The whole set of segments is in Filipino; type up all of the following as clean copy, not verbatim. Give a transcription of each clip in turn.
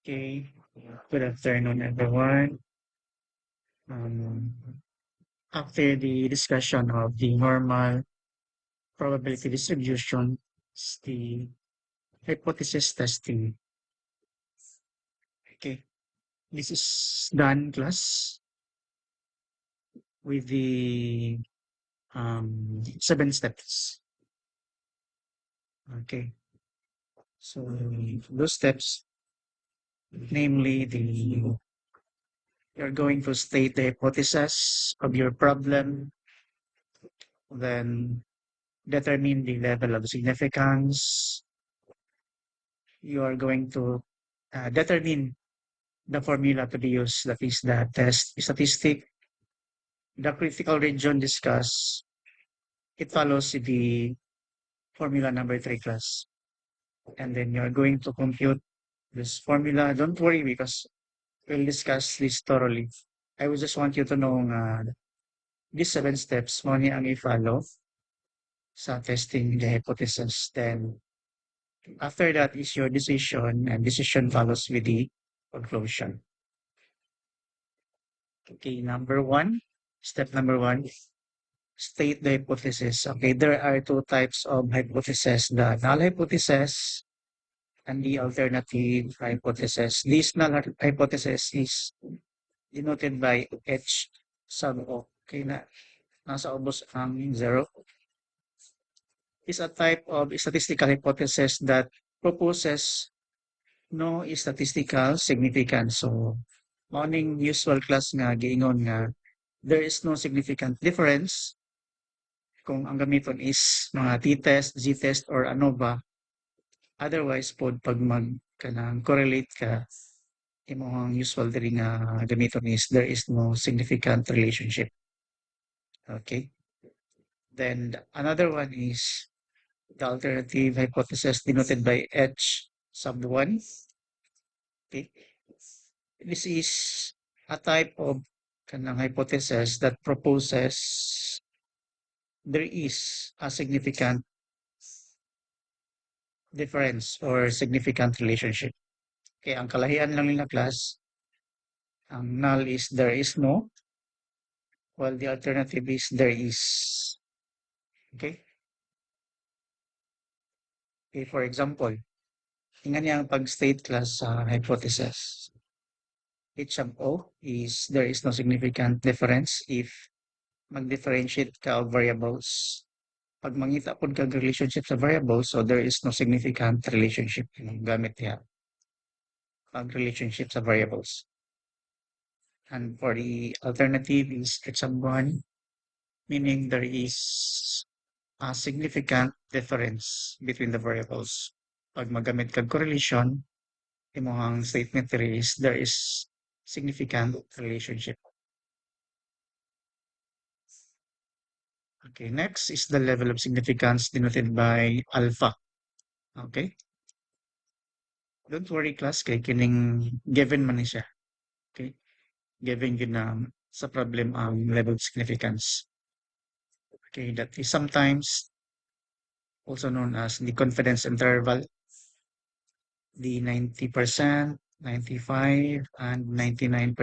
Okay, good afternoon, everyone. Um, After the discussion of the normal probability distribution, the hypothesis testing. Okay, this is done, class, with the 7 steps. Okay, so those steps, namely you're going to state the hypothesis of your problem, then determine the level of significance. You are going to determine the formula to be used, that is the test statistic, the critical region discussed. It follows the formula number 3, class. And then you're going to compute this formula. Don't worry because we'll discuss this thoroughly. I would just want you to know these 7 steps mo ni ang i-follow sa testing the hypothesis. Then after that is your decision, and decision follows with the conclusion. Okay, step number one, state the hypothesis. Okay, there are two types of hypothesis, the null hypothesis and the alternative hypothesis. This null hypothesis is denoted by H sub O. Okay, nasa ubos ang 0. Is a type of statistical hypothesis that proposes no statistical significance. So, morning usual class nga giingon nga there is no significant difference kung ang gamiton is mga t-test, z-test, or ANOVA. Otherwise pod pag kanang correlate ka, imong usual diri nga gamiton is there is no significant relationship. Okay? Then another one is the alternative hypothesis denoted by H sub 1. Okay? This is a type of kanang hypothesis that proposes there is a significant difference or significant relationship. Okay, ang kalahian lang nila, class, ang null is there is no, while the alternative is there is. Okay? Okay, for example, tingnan niya ang pag-state, class, sa hypothesis. H sub O is there is no significant difference if mag-differentiate ka of variables. Pag mangita po kag relationship sa variables, so there is no significant relationship. Gamit niya ang relationship sa variables. And for the alternative is H sub 1, meaning there is a significant difference between the variables. Pag magamit kag correlation, imong statement there is significant relationship. Okay, next is the level of significance denoted by alpha. Okay? Don't worry, class, kay kining given man ni siya. Okay? Given yun na sa problem ang level of significance. Okay, that is sometimes also known as the confidence interval, the 90%, 95, and 99%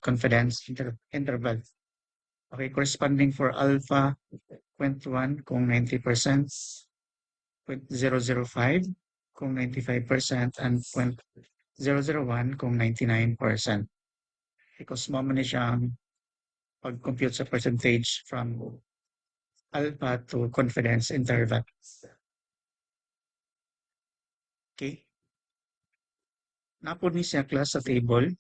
confidence interval. Okay, corresponding for alpha, 0.1 kung 90%, 0.005 kung 95%, and 0.001 kung 99%. Because mo na siyang pag-compute sa percentage from alpha to confidence interval. Okay? Napod ni siya, class, sa table.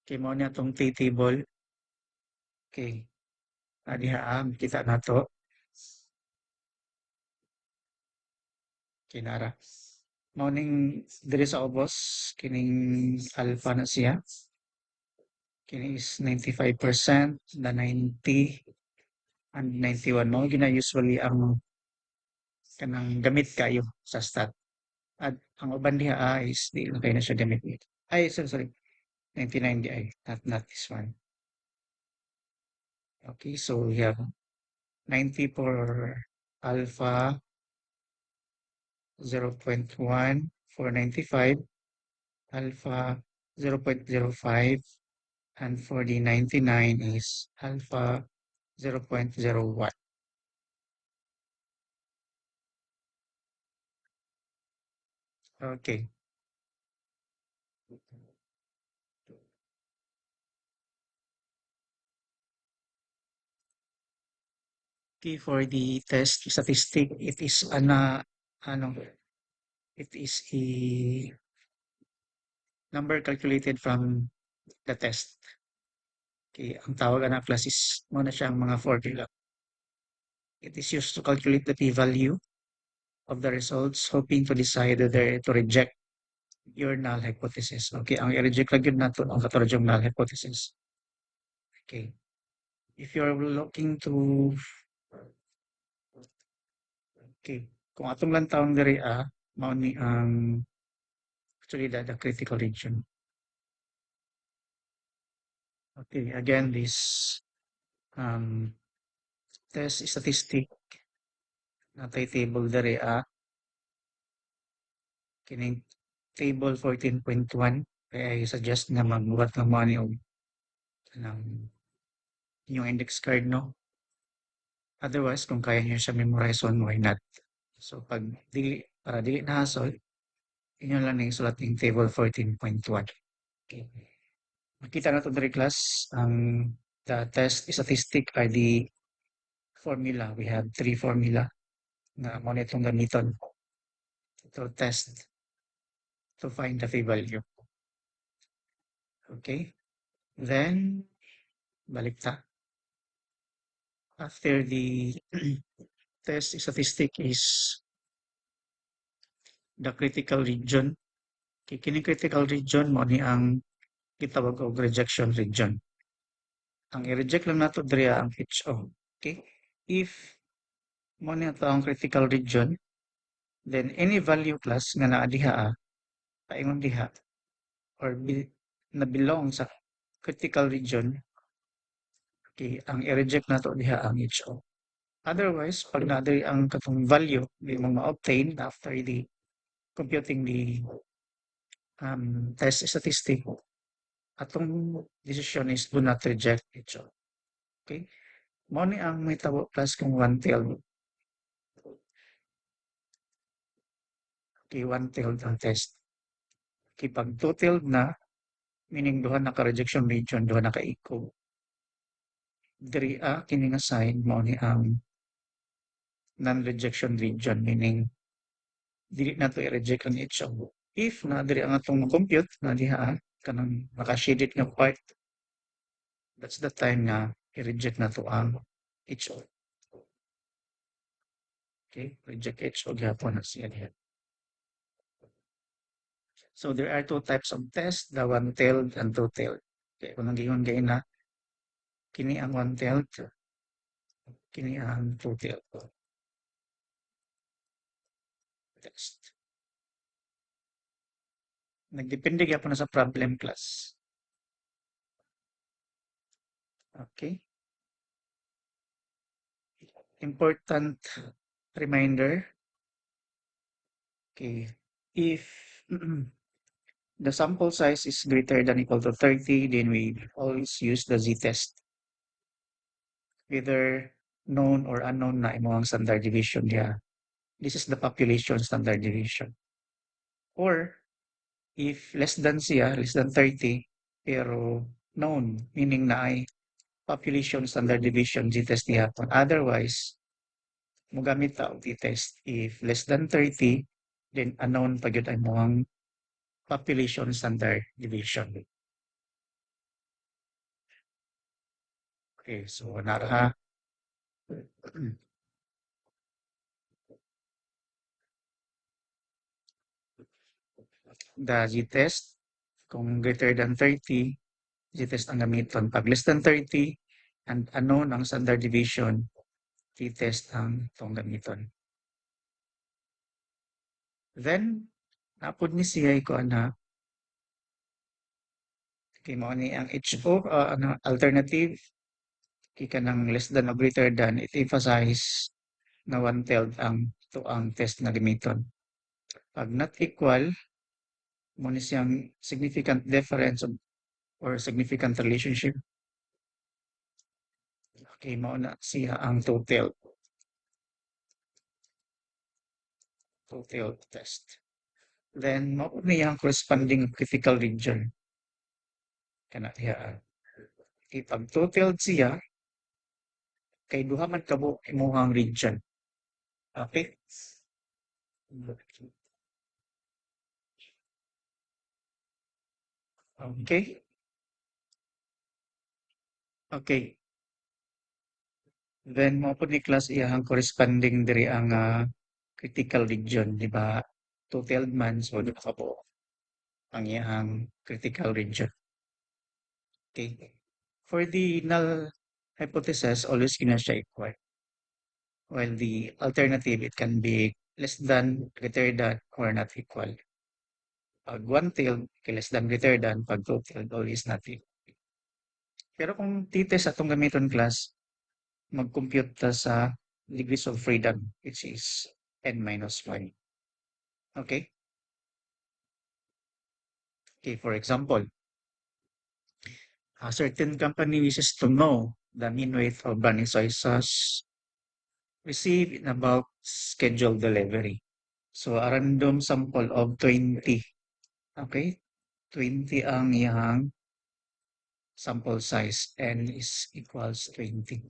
Okay, mo na itong table. Okay. Dihaan, kita na to. Okay, nara. Morning, diri sa ubos, kining alpha na siya. Kini is 95%, the 90, and 91. Mo gina usually ang kanang gamit kayo sa stat. At ang uban diha is di na kayo na siya gamit. Ay, sorry. 99 di ay, not this one. Okay, so we have 90 for alpha, 0.1, 495, alpha 0.05, and for the 99 is alpha 0.01. Okay. Okay, for the test statistic, it is ano, it is a number calculated from the test. Okay, ang tawag na class is muna siyang mga formula. It is used to calculate the p-value of the results, hoping to decide whether to reject your null hypothesis. Okay, ang i-reject lang yun nato ang katulad yung null hypothesis. Okay. If you're looking to okay, kung atong lang taong diri mao ni ang actually the critical region. Okay, again this um test statistic natay table diri kining table 14.1 kaya I suggest nga magbuhat ng mga og ng inyong index card no. Otherwise kung kaya niyo siya memorize on why not. So pag dili para dili na hasol inyo lang ning sulat ning table 14.1. Okay. Makita na to diri class ang the test statistic are the formula. We have three formula na mo nitong gamiton to test to find the p-value. Okay? Then, balik ta. After the test statistic is the critical region. Kining critical region mo ni ang gitawag og rejection region. Ang i-reject lang nato diri ang HO. Okay? If mo ni ato ang critical region, then any value class nga naa diha paingon diha or na belong sa critical region, okay, ang i-reject nato diha ang HO. Otherwise, pag na-diri ang katong value di mo ma-obtain after the computing the test statistic, atong decision is do not reject HO. Okay? Mo ni ang may tabo plus kung one-tailed. Okay, one-tailed ang test. Okay, pag two-tailed na, meaning duha na ka-rejection region, duha na ka-echo. Diri kining assign mo ni ang non-rejection region, meaning dili na to i-reject ang HO. If na diri ang atong compute na diha kanang naka-shaded nga part, that's the time na i-reject na to ang HO. Okay, reject HO gyapon na siya diha. So there are two types of tests, the one-tailed and two-tailed. Okay, kung nang gay na kini ang one-tailed, kini ang two-tailed test. Nagdepende gyapon na sa problem class. Okay. Important reminder. Okay. If the sample size is greater than equal to 30, then we always use the z-test. Whether known or unknown na imo ang standard deviation diya. This is the population standard deviation. Or if less than siya, less than 30, pero known, meaning na ay population standard deviation z-test niya. Otherwise, mogamit ta og t-test. If less than 30, then unknown pa gyud ay moang population standard deviation. Okay, so nara the z-test kung greater than 30, z-test ang gamiton. Pag less than 30 and unknown ang standard deviation, t-test ang itong gamiton. Then, napod ni siya ko na okay, mo ni ang HO alternative kika ng less than or greater than, it emphasize na one-tailed ang to ang test na gamiton. Pag not equal, mo ni siyang significant difference or significant relationship. Okay, mao na siya ang total test. Then, mao niya ang corresponding critical region. Kana diha. Okay, pag total siya, kay duha man kabo imuhang region. Okay? Okay? Okay. Then, mo po ni class iyahang corresponding diri ang critical region, di ba? Total man, so di ba po ang iyahang critical region. Okay? For the null hypothesis, always gina siya equal. While the alternative, it can be less than, greater than, or not equal. Pag one-tailed, less than, greater than. Pag two-tailed, always not equal. Pero kung t-test atong gamiton class, mag-compute ta sa degrees of freedom, which is n minus 1. Okay? Okay, for example, a certain company wishes to know the mean weight of burning soy sauce received in about scheduled delivery. So, a random sample of 20. Okay? 20 ang iyang sample size. N is equals 20.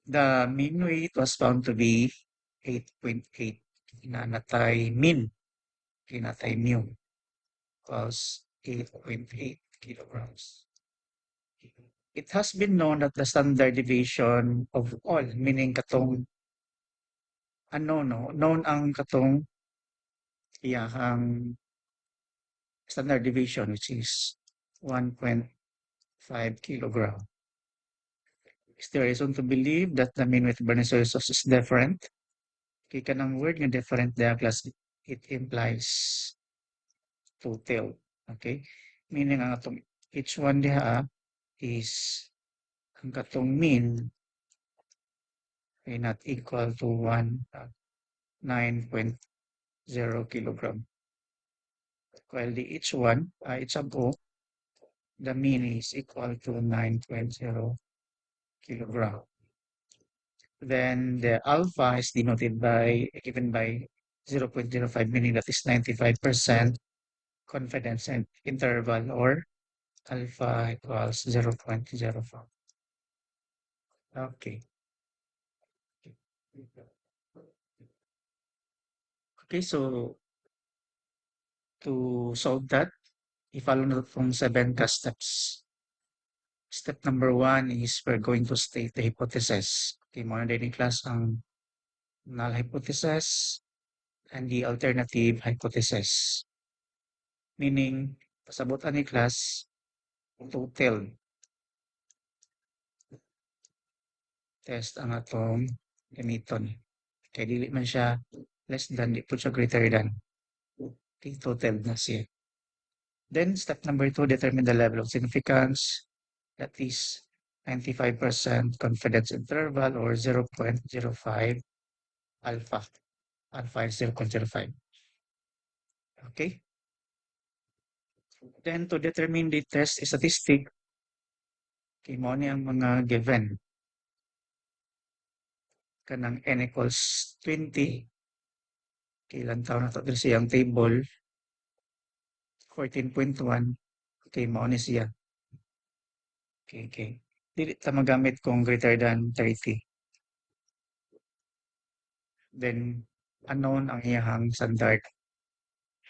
The mean weight was found to be 8.8. Kinanatay mean. Kinatay mu equals 8.8 kilograms. It has been known that the standard deviation of all, meaning katong known ang katong iyahang standard deviation, which is 1.5 kilogram. Is there reason to believe that the mean weight of Bernoulli sauce is different? Kaya kanang word nga different diya class, it implies total. Okay? Meaning ang atong each one diha is ang katong mean ay not equal to 9.0 kilogram. While the each one, each sample, the mean is equal to 9.0 kilogram. Then the alpha is denoted by, given by 0.05, meaning that is 95% confidence interval, or alpha equals 0.05. Okay. Okay, so to solve that, i-follow na from 7 steps. Step number 1 is we're going to state the hypothesis. Okay, muna din class ang null hypothesis and the alternative hypothesis. Meaning, pasabutan ni class total test ang atong gamiton. Kaya dili man siya less than, di po siya greater than. Okay, total na siya. Then, step number 2, determine the level of significance. That is 95% confidence interval or 0.05 alpha. Alpha is 0.05. Okay? Then, to determine the test statistic, okay, mo ang mga given. Kanang n equals 20. Okay, ilang taon na ito siyang table. 14.1. Okay, mo siya. Okay. Dili ta magamit kung greater than 30. Then, unknown ang iyahang standard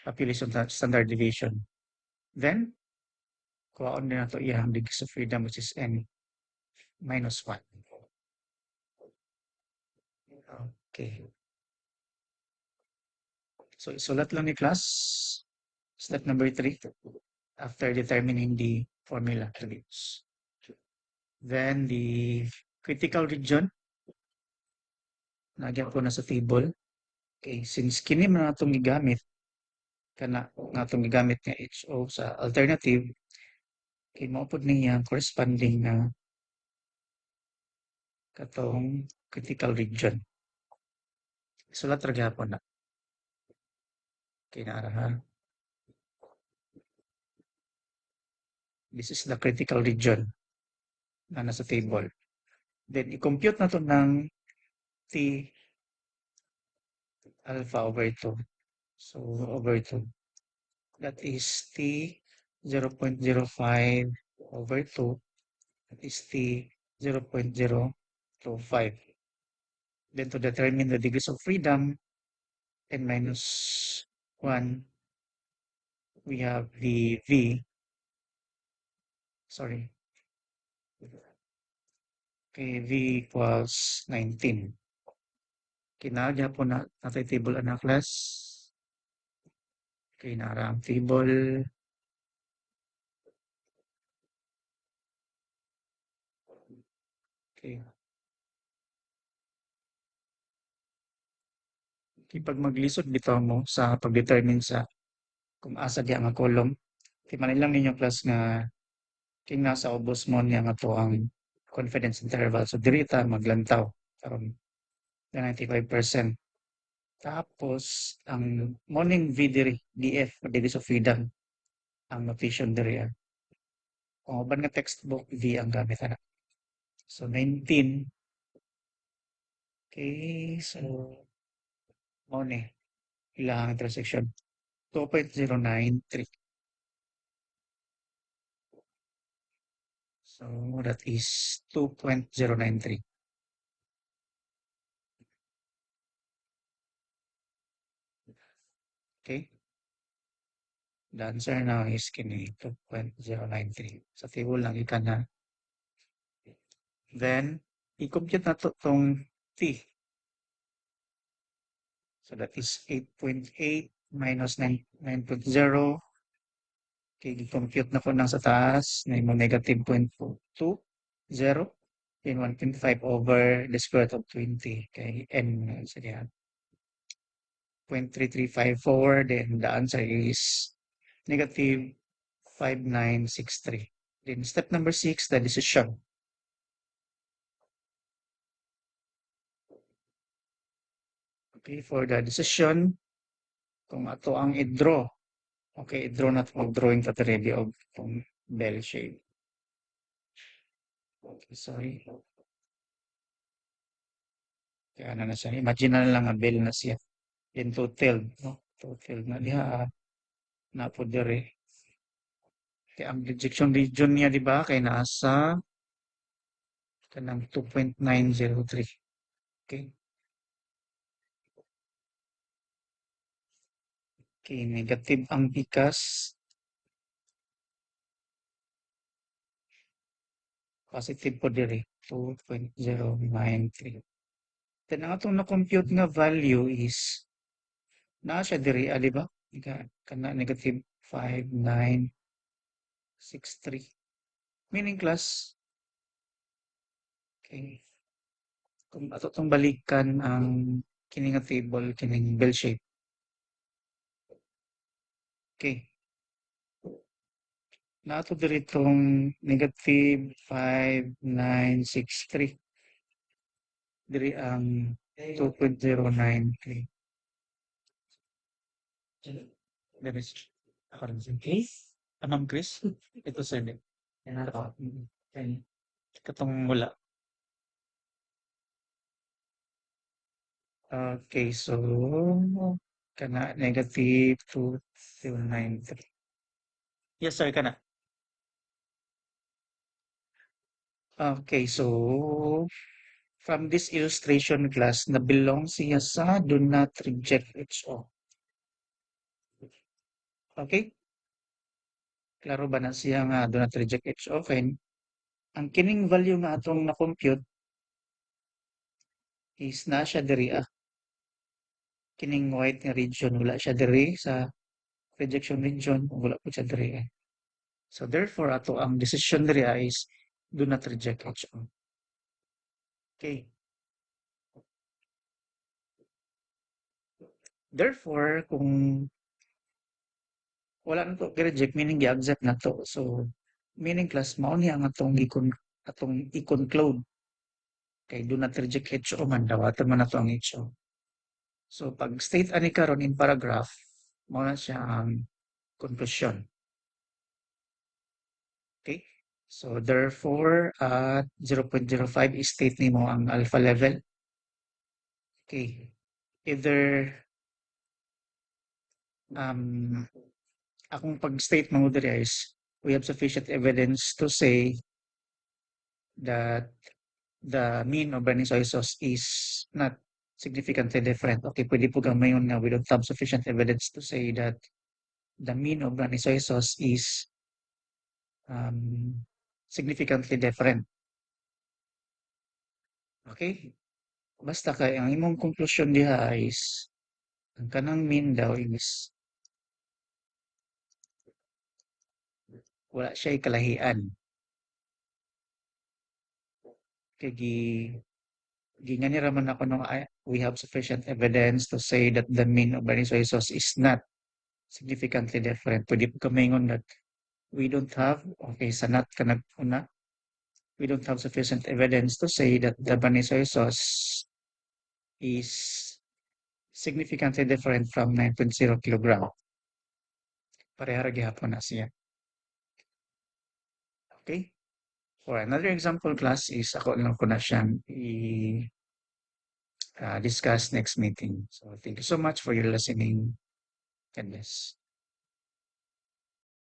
population standard deviation. Then, kuhaon din nato iyahang degrees of freedom, which is n minus 1. Okay. So, isulat lang ni class. Step number 3. After determining the formula attributes. Then, the critical region. Nagyan ko na sa table. Okay, since kini man natong gigamit, kana nga itong gigamit nga HO sa alternative, kay maupod niya corresponding na katong critical region. Sulat ra gyapon na. Kinara ha. This is the critical region na nasa table. Then, i-compute na to ng T alpha over 2. So, over 2. That is T 0.05 over 2. That is T 0.025. Then, to determine the degrees of freedom, n minus 1, we have the V. Sorry. Okay, V equals 19. Kinagya po na natin table na class. Okay, narang table. Okay. Okay, pag maglisod bitaw mo sa pag-determine sa kung asa diya nga column, di man lang ninyo class nga king nasa ubos mo niya nga to ang confidence interval. So, diri ta maglantaw karon na 95%. Tapos, ang morning V diri, DF, degrees of freedom, ang notation diri. Kung uban nga textbook, V ang gamit na. So, 19. Okay, so, mo ni ilang intersection. 2.093. So, that is 2.093. Okay? The answer now is kini 2.093. Sa table lang ikan na. Then, i-compute na to tong T. So, that is 8.8 minus 9.0. Okay, i-compute na ko nang sa taas. Na mo negative 0.20. Then 1.5 over the square root of 20. Okay, n sa diyan. 0.3354. Then the answer is negative 5963. Then step number 6, the decision. Okay, for the decision, kung ato ang i-draw. Okay, i-draw na ito. Mag-drawing ka ready of itong bell shape. Okay, sorry. Kaya na siya. Imagine na lang ang bell na siya. Then total, no? Total na diha. Na po dire. Kaya ang rejection region niya, di ba? Kaya nasa kanang 2.903. Okay. Okay, negative ang pikas. Positive po dire. 2.093. Then ang atong na-compute nga value is naa siya diri, di ba? Kana negative 5963. Meaning class, okay, kung ato tong balikan ang kining nga table, kining bell shape. Okay. Nato diri tong negative 5963. Diri ang 2.093. Diri siya. Ako rin siya. Chris? Anong Chris? Ito sir. Yan ako. Katong mula. Okay, so kana negative 2.093. Yes, sir, kana. Okay, so from this illustration class, na belong siya sa do not reject HO. Okay? Klaro ba na siya nga do not reject HO? Fine. Ang kining value nga atong na-compute is na siya diri kining white nga region wala siya diri sa rejection region wala po siya diri. So therefore ato ang decision diri is do not reject HO. Okay. Therefore, kung wala na to reject meaning gi-accept na to. So meaning class mao ni ang atong i-conclude kay do not reject HO man dawatan man nato ang HO. So pag state ani karon in paragraph, Mao na siya ang konklusyon. Okay? So therefore, at 0.05 state nimo ang alpha level. Okay. Either um akong pag-state mo diri is we have sufficient evidence to say that the mean of Bernoulli soy sauce is not significantly different. Okay, pwede po gamayon na we don't have sufficient evidence to say that the mean of Bernoulli soy sauce is significantly different. Okay? Basta kay ang imong konklusyon diha is ang kanang mean daw is wala siya kalahian. Kay gingan ni raman ako nung we have sufficient evidence to say that the mean of Bernoulli soy sauce is not significantly different. Pwede po kamaingon that we don't have, okay, sa not ka naguna, we don't have sufficient evidence to say that the Bernoulli soy sauce is significantly different from 9.0 kilogram. Pareha ra gihapon na siya. Okay? For another example class is ako lang ko na siyang discuss next meeting. So thank you so much for your listening. God bless.